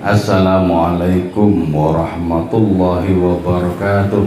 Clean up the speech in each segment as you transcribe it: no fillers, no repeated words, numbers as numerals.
Assalamualaikum warahmatullahi wabarakatuh.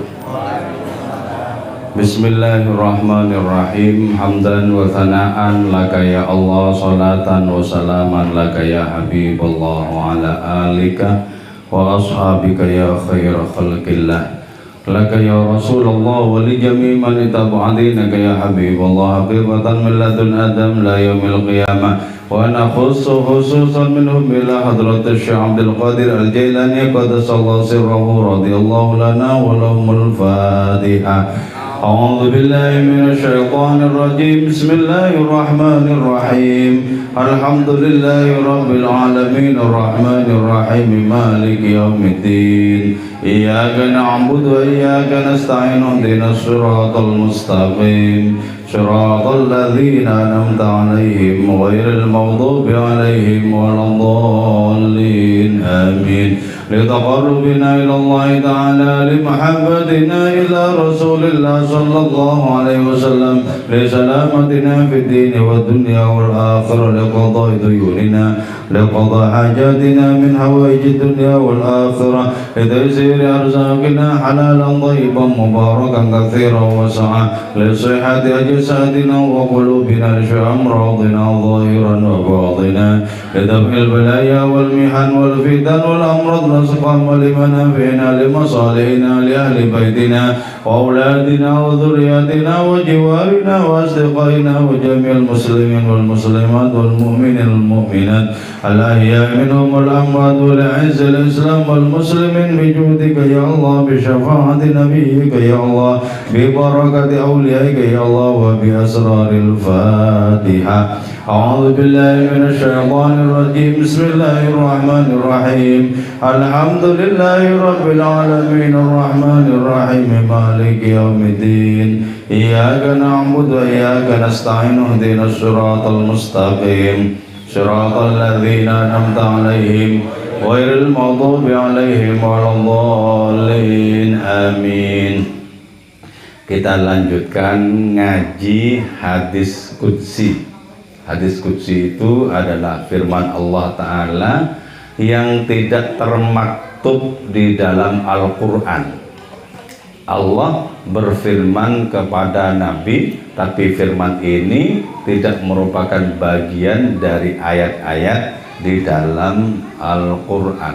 Bismillahirrahmanirrahim. Hamdan wa thana'an laka ya Allah, salatan wa salaman laka ya Habibullah wa ala alika wa ashabika ya khaira khalqillah. Laka ya Rasulullah wa li jami' man itaba'adinaka ya Habibullah haqiqatan min ladun Adam la yaumil qiyamah. Wa nakhussu khususan minhum ila hadratis Syekh Abdul Qadir Al-Jailani qaddasallahu sirrahu radhiyallahu lana wa lahumul Fatihah. A'udzu billahi minasy syaithanir rajim. Bismillahirrahmanir rahim. Alhamdulillahi rabbil alamin arrahmanir rahim maliki yaumiddin. Iyyaka na'budu wa iyyaka nasta'in ihdinas siratal mustaqim. Shiratal ladzina an'amta 'alaihim ghairil maghdubi 'alaihim waladdallin. Amin. Litaqarrubina ila Allah ta'ala limahabbatina ila Rasulillah sallallahu alaihi wasallam li salamatina fid din wad dunya wal akhirah liqada'i duyunina liqada'i hajatina min hawaijid dunya wal akhirah litaysiri arzaqina halalan thayyiban mubarakan katsiran wasa'a li sihhati ajsadina wa qulubina li amradina zahiran wa batina lidaf'il balaya wal mihan wal fitan wal amrad نسقم لمنافعنا لمصالحنا لأهل بيتنا وأولادنا وذرياتنا وجوارنا وأصدقائنا وجميع المسلمين والمسلمات والمؤمنين والمؤمنات الأحياء منهم والأموات ولعز الإسلام والمسلمين بجودك يا الله بشفاعة نبيك يا الله ببركة أوليائك يا الله وبأسرار الفاتحة. أعوذ بالله من الشيطان الرجيم. بسم الله الرحمن الرحيم. الحمد لله رب العالمين الرحمن الرحيم مالك يوم الدين. إياك نعبد وإياك نستعين اهدنا الصراط المستقيم صراط الذين أنعمت عليهم غير المغضوب عليهم ولا الضالين. Amin. Kita lanjutkan ngaji hadis qudsi. Hadis qudsi itu adalah firman Allah Ta'ala yang tidak termaktub di dalam Al-Quran. Allah berfirman kepada Nabi, tapi firman ini tidak merupakan bagian dari ayat-ayat di dalam Al-Quran.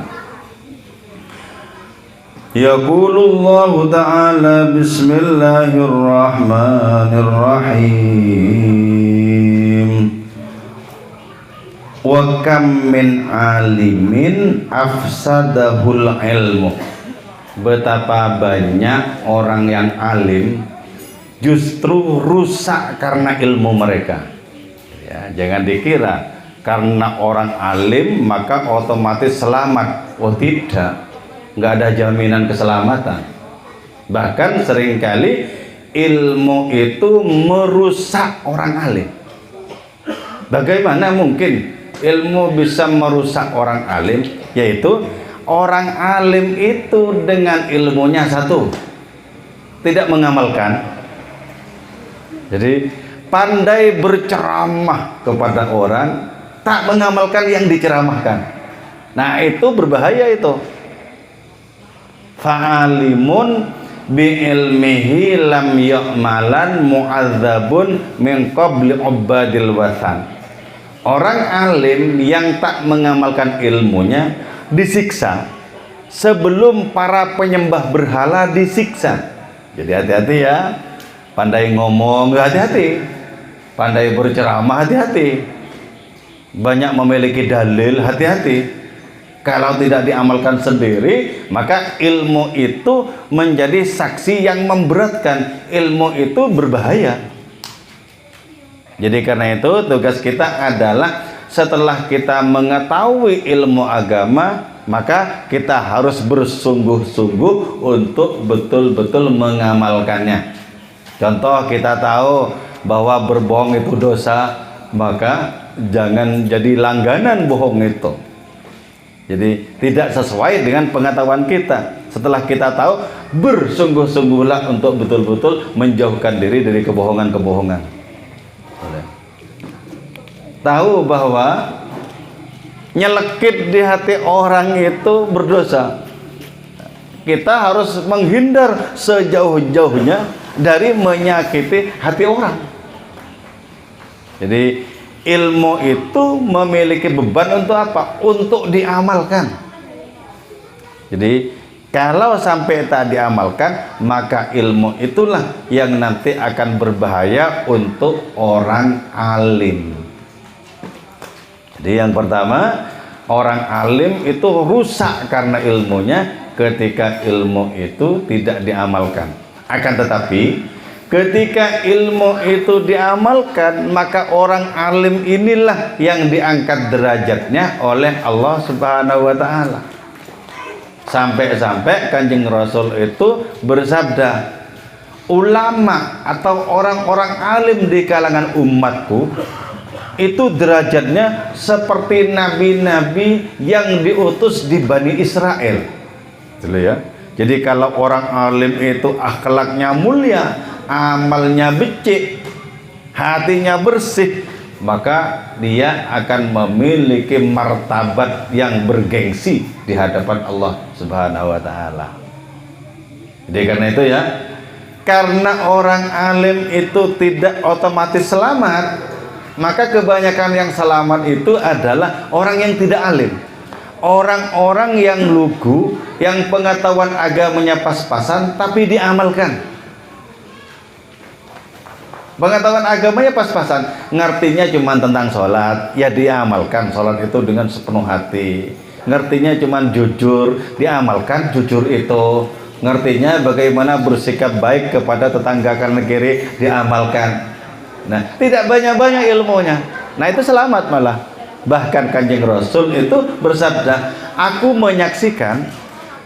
Yaqulullahu Ta'ala Bismillahirrahmanirrahim. Wa kam min alimin afsadahul ilmu. Betapa banyak orang yang alim justru rusak karena ilmu mereka. Ya, jangan dikira karena orang alim maka otomatis selamat. Oh tidak, nggak ada jaminan keselamatan. Bahkan seringkali ilmu itu merusak orang alim. Bagaimana mungkin ilmu bisa merusak orang alim? Yaitu orang alim itu dengan ilmunya satu, tidak mengamalkan. Jadi pandai berceramah kepada orang, tak mengamalkan yang diceramahkan. Nah itu berbahaya itu. Fa'alimun bi'ilmihi lam ya'malan mu'adzabun min qabli ubadil wasan. Orang alim yang tak mengamalkan ilmunya disiksa sebelum para penyembah berhala disiksa. Jadi hati-hati ya. Pandai ngomong hati-hati, pandai berceramah hati-hati, banyak memiliki dalil hati-hati. Kalau tidak diamalkan sendiri maka ilmu itu menjadi saksi yang memberatkan. Ilmu itu berbahaya. Jadi karena itu tugas kita adalah setelah kita mengetahui ilmu agama, maka kita harus bersungguh-sungguh untuk betul-betul mengamalkannya. Contoh, kita tahu bahwa berbohong itu dosa, maka jangan jadi langganan bohong itu. Jadi tidak sesuai dengan pengetahuan kita. Setelah kita tahu, bersungguh-sungguhlah untuk betul-betul menjauhkan diri dari kebohongan-kebohongan. Tahu bahwa nyelekit di hati orang itu berdosa. Kita harus menghindar sejauh-jauhnya dari menyakiti hati orang. Jadi ilmu itu memiliki beban untuk apa? Untuk diamalkan. Jadi kalau sampai tak diamalkan, maka ilmu itulah yang nanti akan berbahaya untuk orang alim. Jadi yang pertama, orang alim itu rusak karena ilmunya ketika ilmu itu tidak diamalkan. Akan tetapi ketika ilmu itu diamalkan, maka orang alim inilah yang diangkat derajatnya oleh Allah Subhanahu wa taala. Sampai-sampai Kanjeng Rasul itu bersabda, ulama atau orang-orang alim di kalangan umatku itu derajatnya seperti nabi-nabi yang diutus di Bani Israel. Gitu ya. Jadi kalau orang alim itu akhlaknya mulia, amalnya becik, hatinya bersih, maka dia akan memiliki martabat yang bergengsi di hadapan Allah Subhanahu wa taala. Jadi karena itu ya, karena orang alim itu tidak otomatis selamat, maka kebanyakan yang selamat itu adalah orang yang tidak alim. Orang-orang yang lugu, yang pengetahuan agamanya pas-pasan tapi diamalkan. Pengetahuan agamanya pas-pasan, ngertinya cuma tentang sholat, ya diamalkan sholat itu dengan sepenuh hati. Ngertinya cuma jujur, diamalkan jujur itu. Ngertinya bagaimana bersikap baik kepada tetangga kanan kiri, diamalkan. Nah, tidak banyak-banyak ilmunya. Nah, itu selamat malah. Bahkan Kanjeng Rasul itu bersabda, aku menyaksikan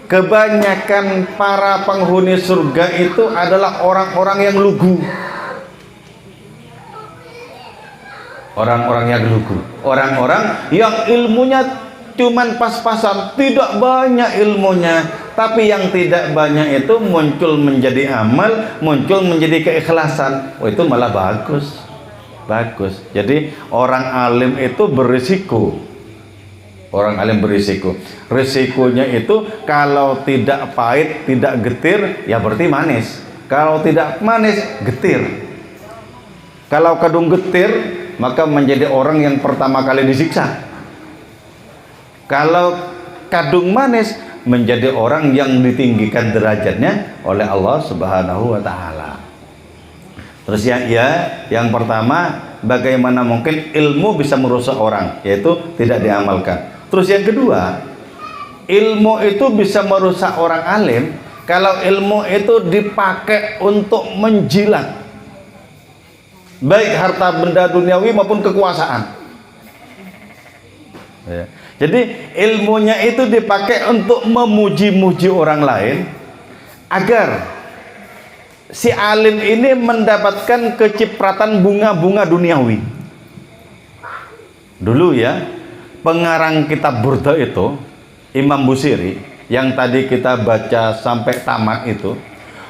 kebanyakan para penghuni surga itu adalah orang-orang yang lugu. Orang-orang yang lugu, orang-orang yang ilmunya cuman pas-pasan, tidak banyak ilmunya, tapi yang tidak banyak itu muncul menjadi amal, muncul menjadi keikhlasan. Oh, itu malah bagus. Bagus. Jadi orang alim itu berisiko. Orang alim berisiko. Risikonya itu kalau tidak pahit, tidak getir, ya berarti manis. Kalau tidak manis, getir. Kalau kadung getir, maka menjadi orang yang pertama kali disiksa. Kalau kadung manis, menjadi orang yang ditinggikan derajatnya oleh Allah Subhanahu wa taala. Terus yang pertama, bagaimana mungkin ilmu bisa merusak orang, yaitu tidak diamalkan. Terus yang kedua, ilmu itu bisa merusak orang alim kalau ilmu itu dipakai untuk menjilat, baik harta benda duniawi maupun kekuasaan. Ya. Jadi ilmunya itu dipakai untuk memuji-muji orang lain agar si alim ini mendapatkan kecipratan bunga-bunga duniawi. Dulu ya, pengarang kitab Burda itu Imam Busiri yang tadi kita baca sampai tamat itu,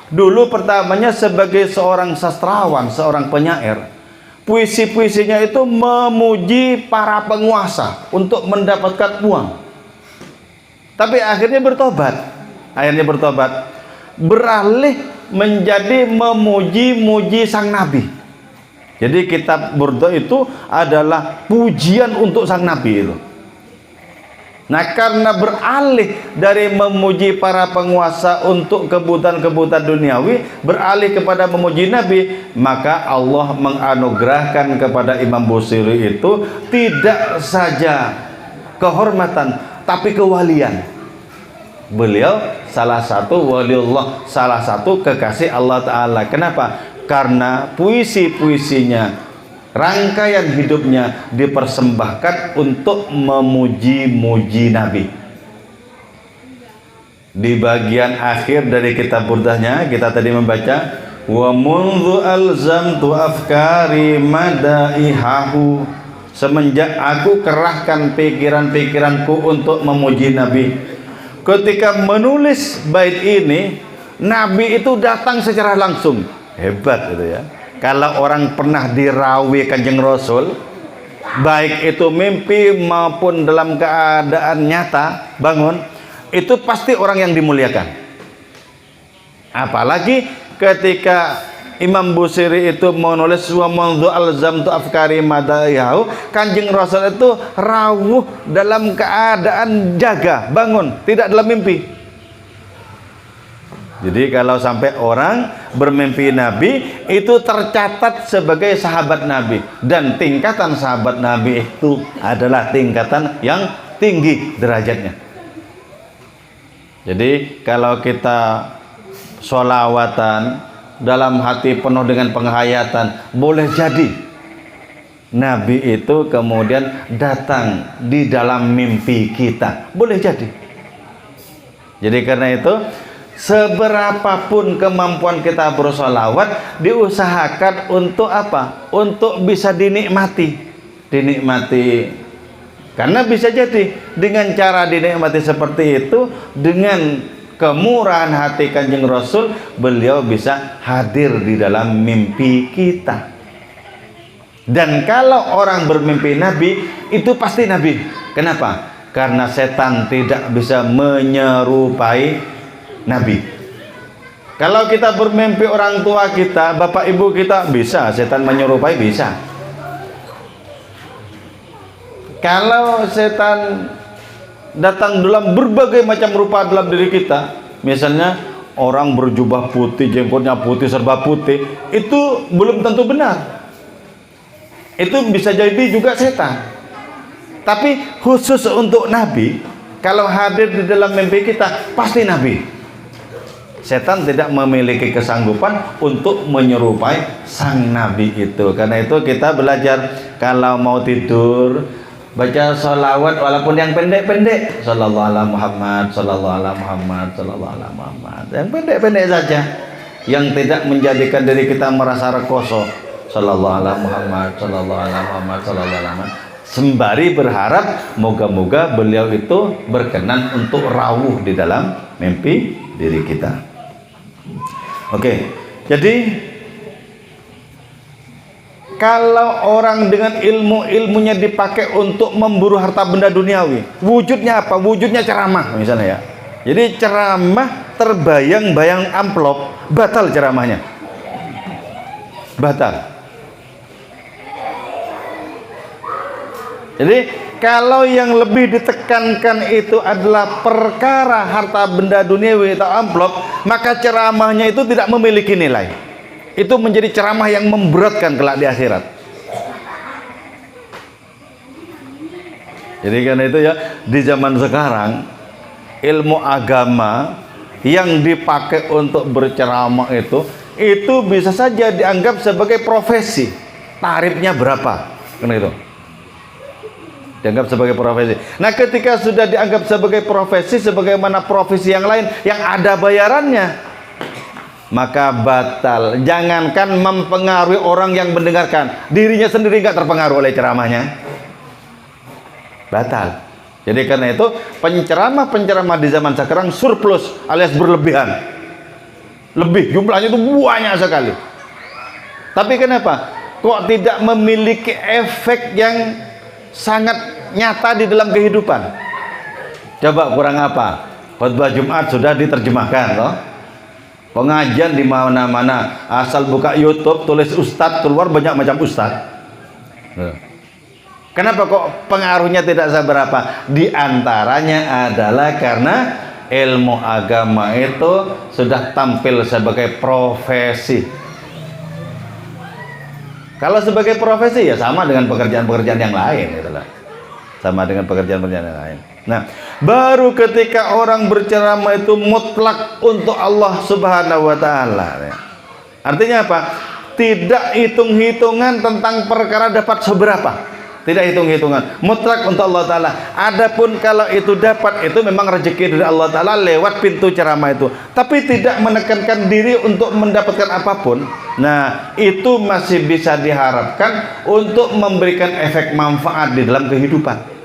dulu pertamanya sebagai seorang sastrawan, seorang penyair, puisi-puisinya itu memuji para penguasa untuk mendapatkan uang. Tapi akhirnya bertobat, beralih menjadi memuji-muji sang nabi. Jadi kitab Burda itu adalah pujian untuk sang nabi itu. Nah, karena beralih dari memuji para penguasa untuk kebutuhan-kebutuhan duniawi, beralih kepada memuji nabi, maka Allah menganugerahkan kepada Imam Busiri itu tidak saja kehormatan tapi kewalian. Beliau salah satu waliullah, salah satu kekasih Allah Ta'ala. Kenapa? Karena puisi-puisinya, rangkaian hidupnya dipersembahkan untuk memuji-muji Nabi. Di bagian akhir dari kitab Burdahnya kita tadi membaca, wa mundu alzamtu afkari madaihahu, semenjak aku kerahkan pikiran-pikiranku untuk memuji Nabi. Ketika menulis bait ini, Nabi itu datang secara langsung. Hebat itu ya. Kalau orang pernah dirawi Kanjeng Rasul, baik itu mimpi maupun dalam keadaan nyata bangun, itu pasti orang yang dimuliakan. Apalagi ketika Imam Busiri itu menulis wa mandhu alzamtu afkari madayahu, Kanjeng Rasul itu rawuh dalam keadaan jaga, bangun, tidak dalam mimpi. Jadi kalau sampai orang bermimpi Nabi, itu tercatat sebagai sahabat Nabi, dan tingkatan sahabat Nabi itu adalah tingkatan yang tinggi derajatnya. Jadi kalau kita sholawatan dalam hati penuh dengan penghayatan, boleh jadi Nabi itu kemudian datang di dalam mimpi kita, boleh jadi. Jadi karena itu, seberapapun kemampuan kita bersolawat, diusahakan untuk apa? Untuk bisa dinikmati. Karena bisa jadi dengan cara dinikmati seperti itu, dengan kemurahan hati Kanjeng Rasul, beliau bisa hadir di dalam mimpi kita. Dan kalau orang bermimpi Nabi, itu pasti Nabi. Kenapa? Karena setan tidak bisa menyerupai Nabi. Kalau kita bermimpi orang tua kita, bapak ibu kita, bisa setan menyerupai, bisa. Kalau setan datang dalam berbagai macam rupa dalam diri kita, misalnya orang berjubah putih, jenggotnya putih, serba putih, itu belum tentu benar. Itu bisa jadi juga setan. Tapi khusus untuk Nabi, kalau hadir di dalam mimpi kita, pasti Nabi. Setan tidak memiliki kesanggupan untuk menyerupai sang Nabi itu. Karena itu kita belajar, kalau mau tidur, baca sholawat walaupun yang pendek-pendek, sallallahu ala Muhammad, sallallahu ala Muhammad, sallallahu ala Muhammad, yang pendek-pendek saja, yang tidak menjadikan diri kita merasa rekoso, sallallahu ala Muhammad, sallallahu ala Muhammad, sallallahu ala Muhammad, sembari berharap moga-moga beliau itu berkenan untuk rawuh di dalam mimpi diri kita. Oke, jadi kalau orang dengan ilmunya dipakai untuk memburu harta benda duniawi, wujudnya apa? Wujudnya ceramah misalnya ya. Jadi ceramah terbayang-bayang amplop, batal ceramahnya. Batal. Jadi kalau yang lebih ditekankan itu adalah perkara harta benda duniawi atau amplop, maka ceramahnya itu tidak memiliki nilai. Itu menjadi ceramah yang memberatkan kelak di akhirat. Jadi karena itu ya, di zaman sekarang ilmu agama yang dipakai untuk berceramah itu bisa saja dianggap sebagai profesi. Tarifnya berapa? Karena itu dianggap sebagai profesi. Nah, ketika sudah dianggap sebagai profesi, sebagaimana profesi yang lain yang ada bayarannya, maka batal. Jangankan mempengaruhi orang yang mendengarkan, dirinya sendiri nggak terpengaruh oleh ceramahnya, batal. Jadi karena itu penceramah di zaman sekarang surplus alias berlebihan, lebih jumlahnya itu banyak sekali. Tapi kenapa kok tidak memiliki efek yang sangat nyata di dalam kehidupan? Coba kurang apa? Khutbah Jumat sudah diterjemahkan loh. Pengajian di mana-mana, asal buka YouTube tulis ustadz, keluar banyak macam ustadz. Kenapa kok pengaruhnya tidak seberapa? Di antaranya adalah karena ilmu agama itu sudah tampil sebagai profesi. Kalau sebagai profesi ya sama dengan pekerjaan-pekerjaan yang lain, gitu lah. Sama dengan pekerjaan-pekerjaan yang lain. Nah, baru ketika orang berceramah itu mutlak untuk Allah Subhanahu wa taala. Artinya apa? Tidak hitung-hitungan tentang perkara dapat seberapa. Tidak hitung-hitungan, mutlak untuk Allah taala. Adapun kalau itu dapat, itu memang rezeki dari Allah taala lewat pintu ceramah itu. Tapi tidak menekankan diri untuk mendapatkan apapun. Nah, itu masih bisa diharapkan untuk memberikan efek manfaat di dalam kehidupan.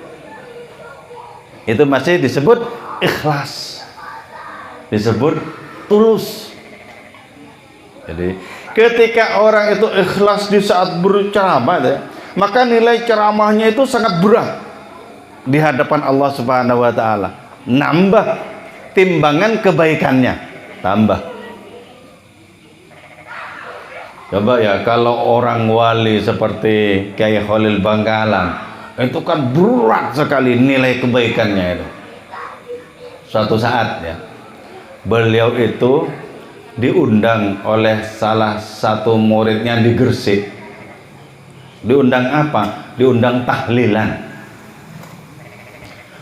Itu masih disebut ikhlas, disebut tulus. Jadi ketika orang itu ikhlas di saat berceramah, maka nilai ceramahnya itu sangat berat di hadapan Allah Subhanahu wa taala. Nambah timbangan kebaikannya, tambah. Coba ya, kalau orang wali seperti Kiai Khalil Bangkalan, itu kan berat sekali nilai kebaikannya itu. Suatu saat ya, beliau itu diundang oleh salah satu muridnya di Gresik. Diundang apa? Diundang tahlilan.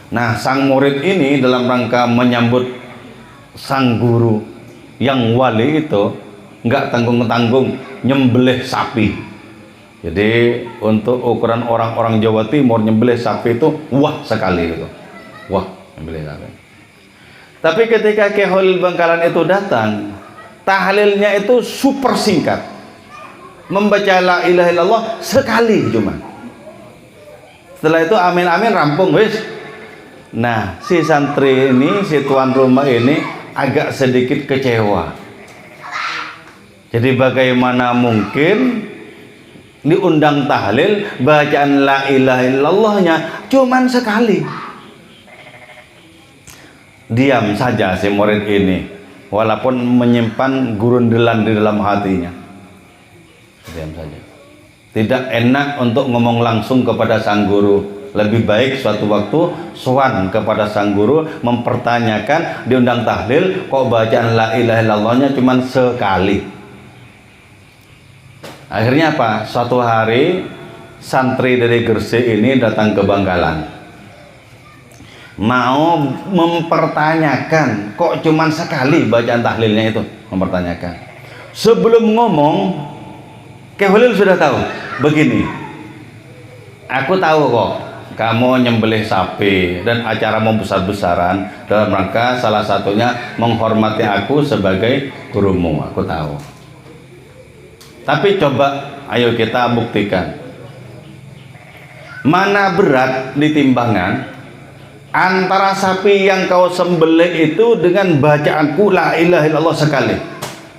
Nah, sang murid ini dalam rangka menyambut sang guru yang wali itu nggak tanggung-tanggung nyembelih sapi. Jadi untuk ukuran orang-orang Jawa Timur, nyembelih sapi itu wah sekali itu. Wah, nyembelih sapi. Tapi ketika Kiai Khalil Bangkalan itu datang, tahlilnya itu super singkat. Membaca la ilaha illallah sekali cuma. Setelah itu amin amin rampung wis. Nah, si santri ini, si tuan rumah ini agak sedikit kecewa. Jadi bagaimana mungkin diundang tahlil, bacaan la ilaha illallahnya cuman sekali. Diam saja si murid ini, walaupun menyimpan gurundelan di dalam hatinya. Diam saja. Tidak enak untuk ngomong langsung kepada sang guru. Lebih baik suatu waktu sowan kepada sang guru, mempertanyakan, diundang tahlil kok bacaan la ilaha illallahnya cuman sekali. Akhirnya apa? Suatu hari santri dari Gresik ini datang ke Bangkalan, mau mempertanyakan kok cuman sekali bacaan tahlilnya itu, mempertanyakan. Sebelum ngomong, Kiai Khalil sudah tahu. Begini, aku tahu kok kamu nyembelih sapi dan acaramu besar-besaran dalam rangka salah satunya menghormati aku sebagai gurumu, aku tahu. Tapi coba ayo kita buktikan, mana berat di timbangan antara sapi yang kau sembelih itu dengan bacaanku la ilaha illallah sekali.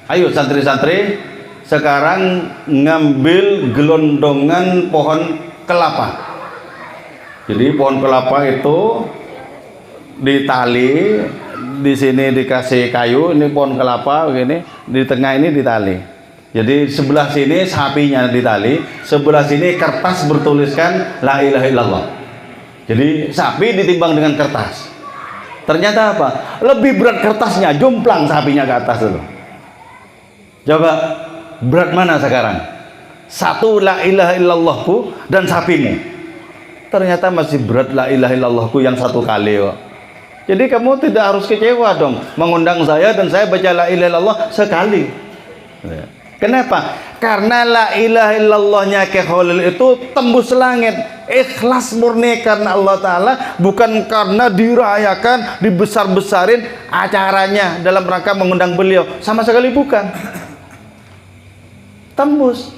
Ayo santri-santri sekarang ngambil gelondongan pohon kelapa. Jadi pohon kelapa itu ditali, di sini dikasih kayu, ini pohon kelapa begini, di tengah ini ditali. Jadi sebelah sini sapinya ditali, sebelah sini kertas bertuliskan la ilaha illallah. Jadi sapi ditimbang dengan kertas. Ternyata apa? Lebih berat kertasnya, jomplang sapinya ke atas dulu. Coba berat mana sekarang? Satu la ilaha illallahku dan sapimu. Ternyata masih berat la ilaha illallahku yang satu kali kok. Jadi kamu tidak harus kecewa dong mengundang saya dan saya baca la ilaha illallah sekali. Kenapa? Karena la ilaha illallahnya Kiai Khalil itu tembus langit, ikhlas murni karena Allah Ta'ala, bukan karena dirayakan, dibesar-besarin acaranya dalam rangka mengundang beliau, sama sekali bukan. Tembus,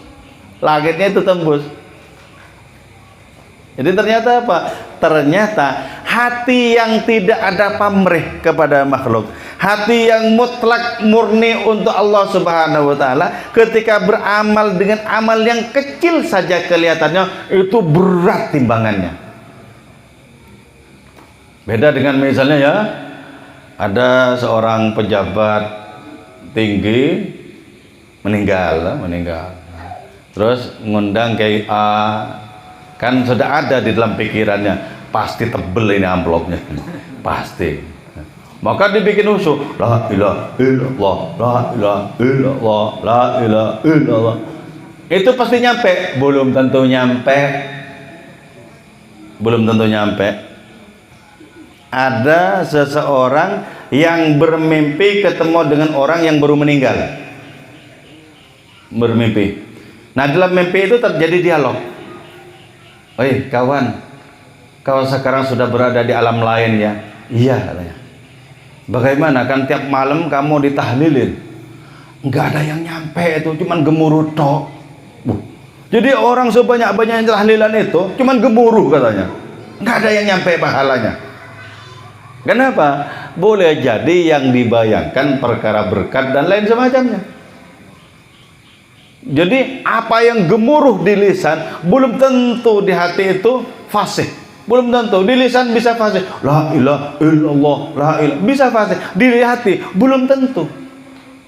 langitnya itu tembus. Jadi ternyata apa? Ternyata hati yang tidak ada pamrih kepada makhluk, hati yang mutlak murni untuk Allah Subhanahu wa taala, ketika beramal dengan amal yang kecil saja kelihatannya itu berat timbangannya. Beda dengan misalnya ya, ada seorang pejabat tinggi meninggal. Terus ngundang Kiai A, kan sudah ada di dalam pikirannya, pasti tebel ini amplopnya, pasti. Maka dibikin usul, la ilaha illallah, la ilaha illallah, la ilaha illallah. Itu pasti nyampe? Belum tentu nyampe. Belum tentu nyampe. Ada seseorang yang bermimpi ketemu dengan orang yang baru meninggal. Bermimpi. Nah, dalam mimpi itu terjadi dialog. Oi kawan, kau sekarang sudah berada di alam lain ya? Iya katanya. Bagaimana, kan tiap malam kamu ditahlilin? Nggak ada yang nyampe itu, cuman gemuruh tok. Jadi orang sebanyak-banyak tahlilan itu cuman gemuruh katanya, nggak ada yang nyampe pahalanya. Kenapa? Boleh jadi yang dibayangkan perkara berkat dan lain semacamnya. Jadi apa yang gemuruh di lisan belum tentu di hati itu fasih. Belum tentu di lisan bisa fasih. La ilaha illallah, la ilaha bisa fasih. Di hati belum tentu.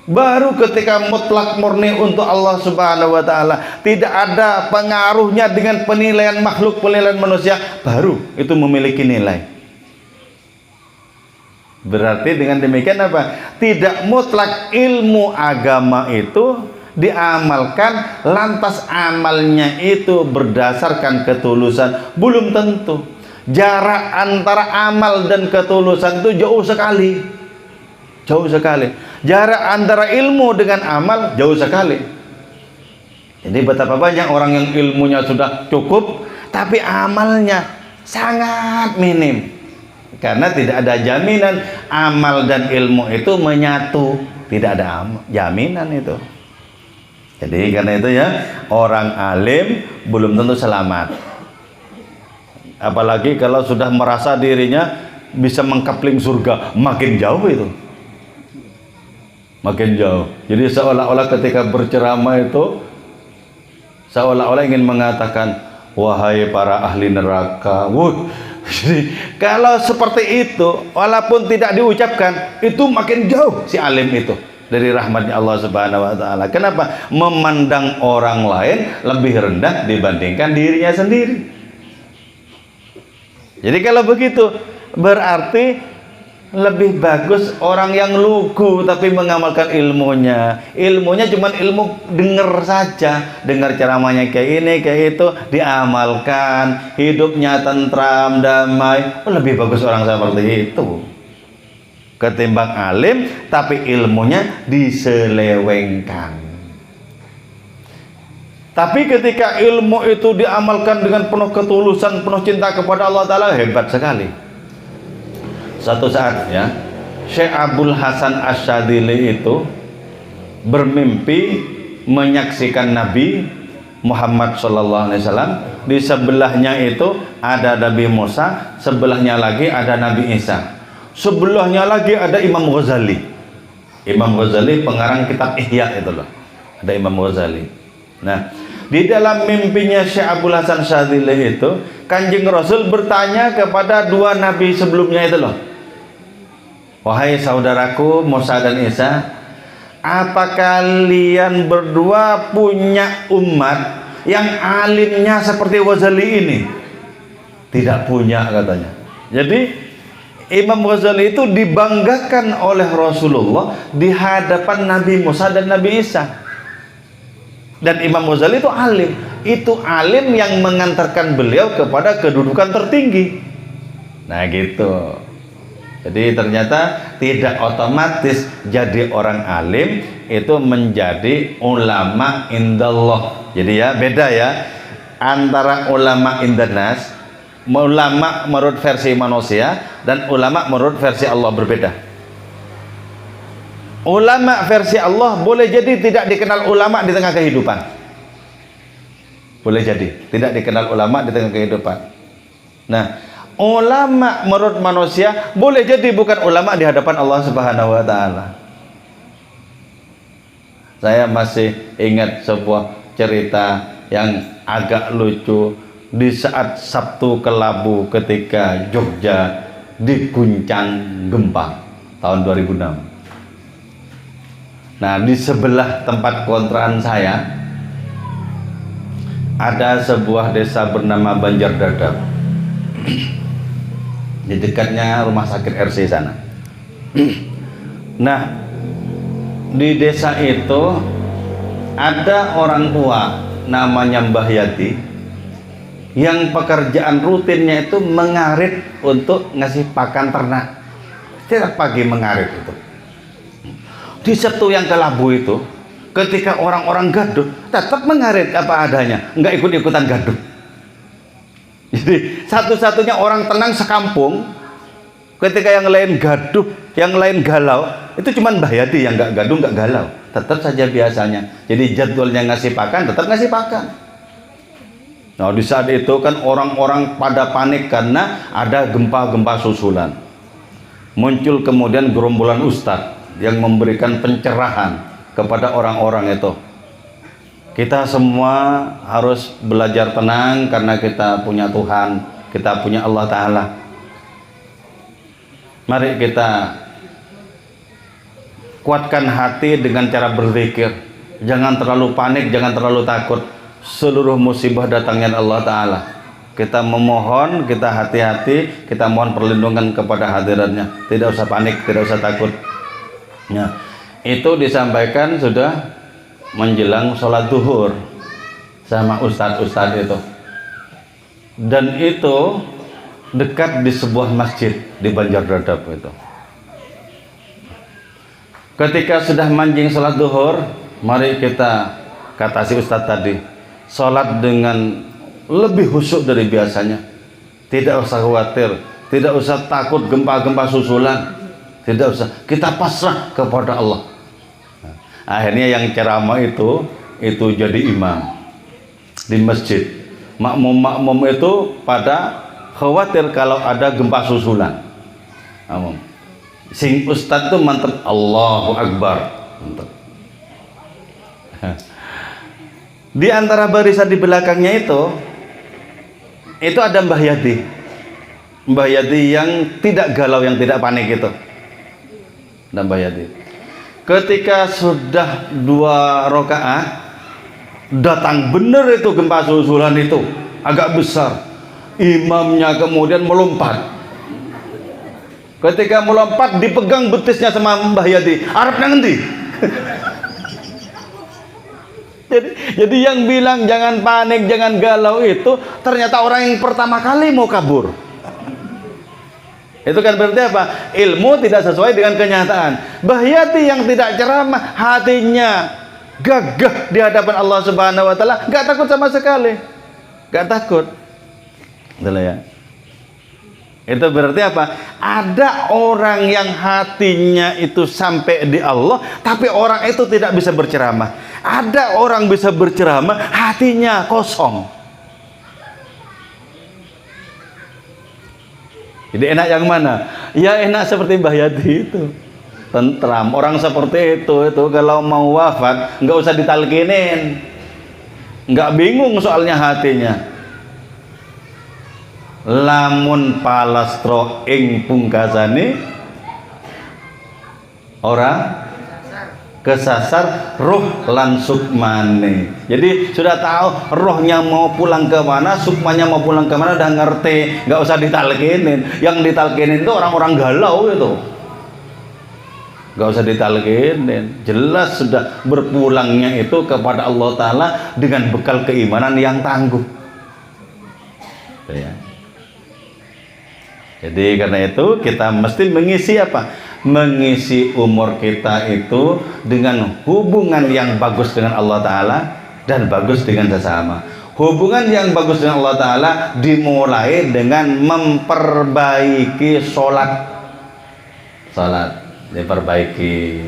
Baru ketika mutlak murni untuk Allah Subhanahu wa taala, tidak ada pengaruhnya dengan penilaian makhluk, penilaian manusia, baru itu memiliki nilai. Berarti dengan demikian apa? Tidak mutlak ilmu agama itu diamalkan lantas amalnya itu berdasarkan ketulusan, belum tentu. Jarak antara amal dan ketulusan itu jauh sekali. Jauh sekali. Jarak antara ilmu dengan amal jauh sekali. Jadi betapa banyak orang yang ilmunya sudah cukup tapi amalnya sangat minim. Karena tidak ada jaminan amal dan ilmu itu menyatu. Tidak ada jaminan itu. Jadi karena itu ya, orang alim belum tentu selamat. Apalagi kalau sudah merasa dirinya bisa mengkapling surga, makin jauh itu. Makin jauh. Jadi seolah-olah ketika berceramah itu seolah-olah ingin mengatakan, wahai para ahli neraka. Jadi kalau seperti itu, walaupun tidak diucapkan, itu makin jauh si alim itu dari rahmatnya Allah Subhanahu wa taala. Kenapa? Memandang orang lain lebih rendah dibandingkan dirinya sendiri. Jadi kalau begitu berarti lebih bagus orang yang lugu tapi mengamalkan ilmunya. Ilmunya cuma ilmu dengar saja, dengar ceramahnya kayak ini kayak itu, diamalkan, hidupnya tentram, damai. Lebih bagus orang seperti itu ketimbang alim tapi ilmunya diselewengkan. Tapi ketika ilmu itu diamalkan dengan penuh ketulusan, penuh cinta kepada Allah Ta'ala, hebat sekali. Satu saat ya, Syekh Abdul Hasan Asyadzili itu bermimpi menyaksikan Nabi Muhammad SAW. Di sebelahnya itu ada Nabi Musa, sebelahnya lagi ada Nabi Isa, sebelahnya lagi ada Imam Ghazali. Imam Ghazali pengarang kitab Ihya itu loh. Ada Imam Ghazali. Nah, di dalam mimpinya Syekh Abdul Hasan Asyadzili itu, Kanjeng Rasul bertanya kepada dua nabi sebelumnya itu loh. Wahai saudaraku Musa dan Isa, apa kalian berdua punya umat yang alimnya seperti Ghazali ini? Tidak punya katanya. Jadi Imam Ghazali itu dibanggakan oleh Rasulullah di hadapan Nabi Musa dan Nabi Isa. Dan Imam Ghazali itu alim. Itu alim yang mengantarkan beliau kepada kedudukan tertinggi. Nah gitu. Jadi ternyata tidak otomatis jadi orang alim itu menjadi ulama indallah. Jadi ya beda ya antara ulama indanas, ulama menurut versi manusia dan ulama menurut versi Allah berbeda. Ulama versi Allah boleh jadi tidak dikenal ulama di tengah kehidupan. Boleh jadi tidak dikenal ulama di tengah kehidupan. Nah, ulama menurut manusia boleh jadi bukan ulama di hadapan Allah Subhanahu wa taala. Saya masih ingat sebuah cerita yang agak lucu di saat Sabtu Kelabu ketika Jogja diguncang gempa tahun 2006. Nah, di sebelah tempat kontrakan saya ada sebuah desa bernama Banjar Dadap. Di dekatnya rumah sakit RC sana. Nah, di desa itu ada orang tua namanya Mbah Yati yang pekerjaan rutinnya itu mengarit untuk ngasih pakan ternak. Setiap pagi mengarit itu. Di Sabtu yang Kelabu itu, ketika orang-orang gaduh, tetap mengarit apa adanya, nggak ikut-ikutan gaduh. Jadi satu-satunya orang tenang sekampung ketika yang lain gaduh, yang lain galau, itu cuma Mbah Yati yang nggak gaduh, nggak galau, tetap saja biasanya. Jadi jadwalnya ngasih pakan, tetap ngasih pakan. Nah, di saat itu kan orang-orang pada panik karena ada gempa-gempa susulan. Muncul kemudian gerombolan ustadz yang memberikan pencerahan kepada orang-orang itu. Kita semua harus belajar tenang karena kita punya Tuhan, kita punya Allah Ta'ala. Mari kita kuatkan hati dengan cara berzikir. Jangan terlalu panik, jangan terlalu takut. Seluruh musibah datangnya Allah Ta'ala. Kita memohon, kita hati-hati, kita mohon perlindungan kepada hadirannya. Tidak usah panik, tidak usah takut. Nah, itu disampaikan sudah menjelang sholat zuhur sama ustadz-ustadz itu, dan itu dekat di sebuah masjid di Banjardadap itu. Ketika sudah manjing sholat zuhur, mari kita kata si ustadz tadi, sholat dengan lebih khusyuk dari biasanya. Tidak usah khawatir, tidak usah takut gempa-gempa susulan, tidak usah, kita pasrah kepada Allah. Akhirnya yang ceramah itu jadi imam di masjid. Makmum itu pada khawatir kalau ada gempa susulan. Sing ustadz itu mantep Allahu Akbar. Mantep. Di antara barisan di belakangnya itu ada Mbah Yadi. Mbah Yadi yang tidak galau, yang tidak panik itu. Dan Mbah Yadi. Ketika sudah 2 rakaat datang benar itu gempa susulan itu agak besar, imamnya kemudian melompat. Ketika melompat dipegang betisnya sama Mbah Yadi, arep nang endi? jadi yang bilang jangan panik, jangan galau itu ternyata orang yang pertama kali mau kabur. Itu kan berarti apa? Ilmu tidak sesuai dengan kenyataan. Mbah Yadi yang tidak ceramah, hatinya gagah di hadapan Allah Subhanahu wa Ta'ala, gak takut sama sekali, gak takut. Itulah ya. Itu berarti apa? Ada orang yang hatinya itu sampai di Allah, tapi orang itu tidak bisa berceramah. Ada orang bisa berceramah, hatinya kosong. Jadi enak yang mana? Ya enak seperti Mbah Yadi itu, tentram. Orang seperti itu kalau mau wafat nggak usah ditalkinin, nggak bingung soalnya hatinya. Lamun palastro ing pungkasane ora kesasar ruh lan sukmane. Jadi sudah tahu rohnya mau pulang ke mana, sukmanya mau pulang ke mana, udah ngerti, nggak usah ditalkinin. Yang ditalkinin itu orang-orang galau itu, nggak usah ditalkinin. Jelas sudah berpulangnya itu kepada Allah Ta'ala dengan bekal keimanan yang tangguh ya. Jadi karena itu kita mesti mengisi apa? Mengisi umur kita itu dengan hubungan yang bagus dengan Allah Ta'ala dan bagus dengan sesama. Hubungan yang bagus dengan Allah Ta'ala dimulai dengan memperbaiki sholat. Diperbaiki.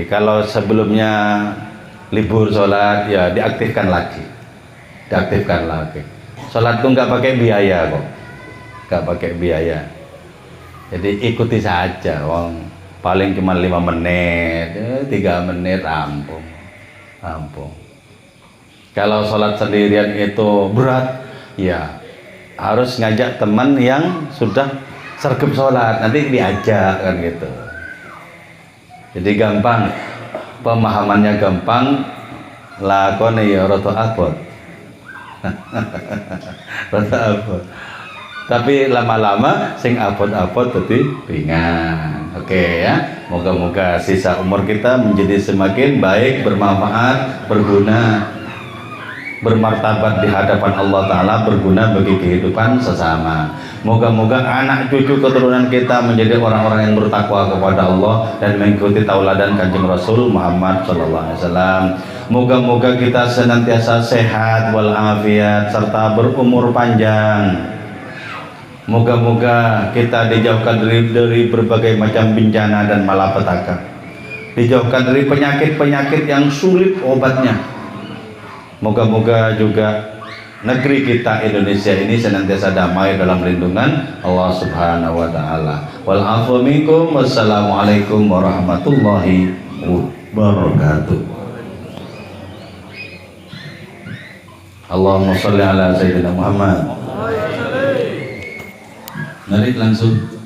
Kalau sebelumnya libur sholat, ya diaktifkan lagi. Sholat itu nggak pakai biaya kok. Nggak pakai biaya. Jadi ikuti saja, wong paling cuma 5 menit, 3 menit rampung. Kalau sholat sendirian itu berat, ya harus ngajak teman yang sudah sergap sholat, nanti diajak kan gitu. Jadi gampang, pemahamannya gampang, lakone ya rada abot. Rada abot. Tapi lama-lama sing abot-abot dadi ringan. Oke ya. Moga-moga sisa umur kita menjadi semakin baik, bermanfaat, berguna, bermartabat di hadapan Allah Ta'ala, berguna bagi kehidupan sesama. Moga-moga anak cucu keturunan kita menjadi orang-orang yang bertakwa kepada Allah dan mengikuti tauladan Kanjeng Rasul Muhammad SAW. Moga-moga kita senantiasa sehat walafiat serta berumur panjang. Moga-moga kita dijauhkan dari berbagai macam bencana dan malapetaka, dijauhkan dari penyakit-penyakit yang sulit obatnya. Moga-moga juga negeri kita Indonesia ini senantiasa damai dalam lindungan Allah Subhanahu wa Ta'ala. Wal afu minkum. Wassalamualaikum warahmatullahi wabarakatuh. Allahumma sholli ala sayyidina Muhammad. Narik langsung.